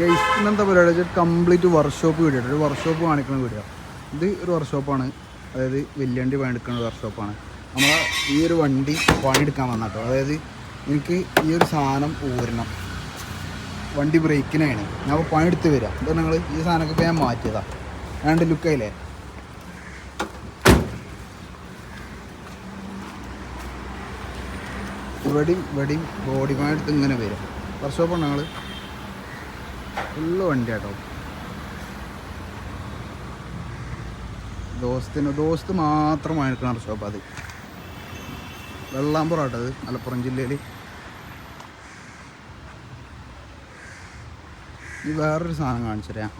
ഇന്നെന്താ പറയുക, complete workshop video, ഒരു വർക്ക്ഷോപ്പ് കാണിക്കുന്ന വീഡിയോ. ഇത് ഒരു വർക്ക്ഷോപ്പാണ്, അതായത് വലിയ വണ്ടി പണിയെടുക്കുന്ന ഒരു വർക്ക്ഷോപ്പാണ്. നമ്മളെ ഈ ഒരു വണ്ടി പണിയെടുക്കാൻ വന്നാട്ടോ. അതായത് എനിക്ക് ഈ ഒരു സാധനം ഊരണം, വണ്ടി ബ്രേക്കിനാണ് ഞാൻ അപ്പോൾ പണിയെടുത്ത് വരിക. അപ്പോൾ ഞങ്ങൾ ഈ സാധനമൊക്കെ ഞാൻ മാറ്റിയതാണ്. രണ്ട് ലുക്കായില്ലേ. ഇവിടെയും ബോഡി പണിയെടുത്ത് ഇങ്ങനെ വരും. വർക്ക്ഷോപ്പാണ് ഞങ്ങൾ ഫുള്ള് വണ്ടി കേട്ടോ. ദോസ്ത് മാത്രം പണിയെടുക്കുന്ന വർക്ക്ഷോപ്പ്. അത് വെള്ളാമ്പുറം കേട്ടോ, അത് മലപ്പുറം ജില്ലയിൽ. ഈ വേറൊരു സാധനം കാണിച്ചു തരാം.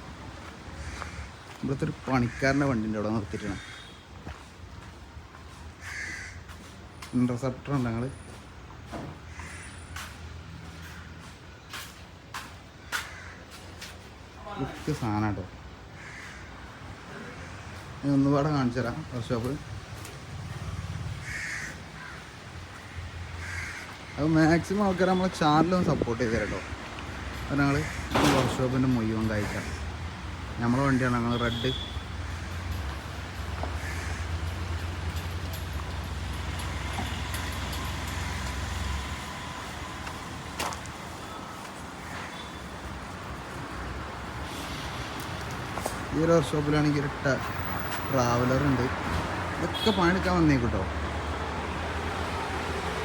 ഇവിടുത്തെ ഒരു പണിക്കാരൻ്റെ വണ്ടിൻ്റെ അവിടെ നിർത്തിയിട്ടാണ്. ഇൻ്റർസെപ്റ്റർ ഉണ്ട്. ഞങ്ങൾ ഇതൊക്കെ സാധനം കേട്ടോ. ഒന്നുപാടെ കാണിച്ചു തരാം വർക്ക്ഷോപ്പ്. അത് മാക്സിമം ആൾക്കാർ നമ്മളെ ചാനലൊന്ന് സപ്പോർട്ട് ചെയ്ത് തരാം കേട്ടോ. അപ്പോൾ ഞങ്ങൾ വർക്ക്ഷോപ്പിൻ്റെ മുഴുവൻ കഴിക്കാം. നമ്മളെ വണ്ടിയാണ്, ഞങ്ങൾ റെഡ്. ഈ ഒരു വർക്ക്ഷോപ്പിലാണെങ്കിൽ ഒരു ട്രാവലറുണ്ട്. ഇതൊക്കെ പണിയെടുക്കാൻ വന്നേക്കൂട്ടോ.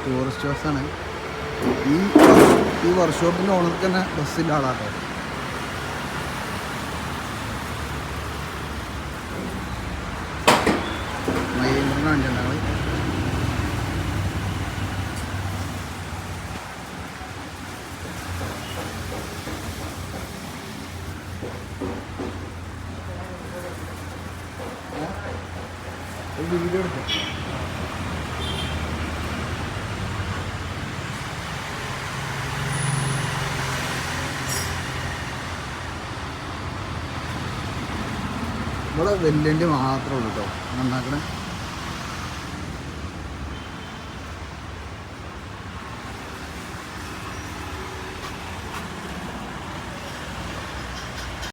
ടൂറിസ്റ്റ് ബസ്സാണ്. ഈ വർക്ക്ഷോപ്പിൻ്റെ ഓണർക്ക് തന്നെ ബസ്സിൻ്റെ ആളാട്ടോ. മഹേന്ദ്രൻ്റെ വണ്ടി ഉണ്ടാവും. വീഡിയോ എടുത്തു. ഇവിടെ വെല്ലുണ്ടി മാത്രമേ ഉള്ളൂ കേട്ടോ നന്നാക്കണേ.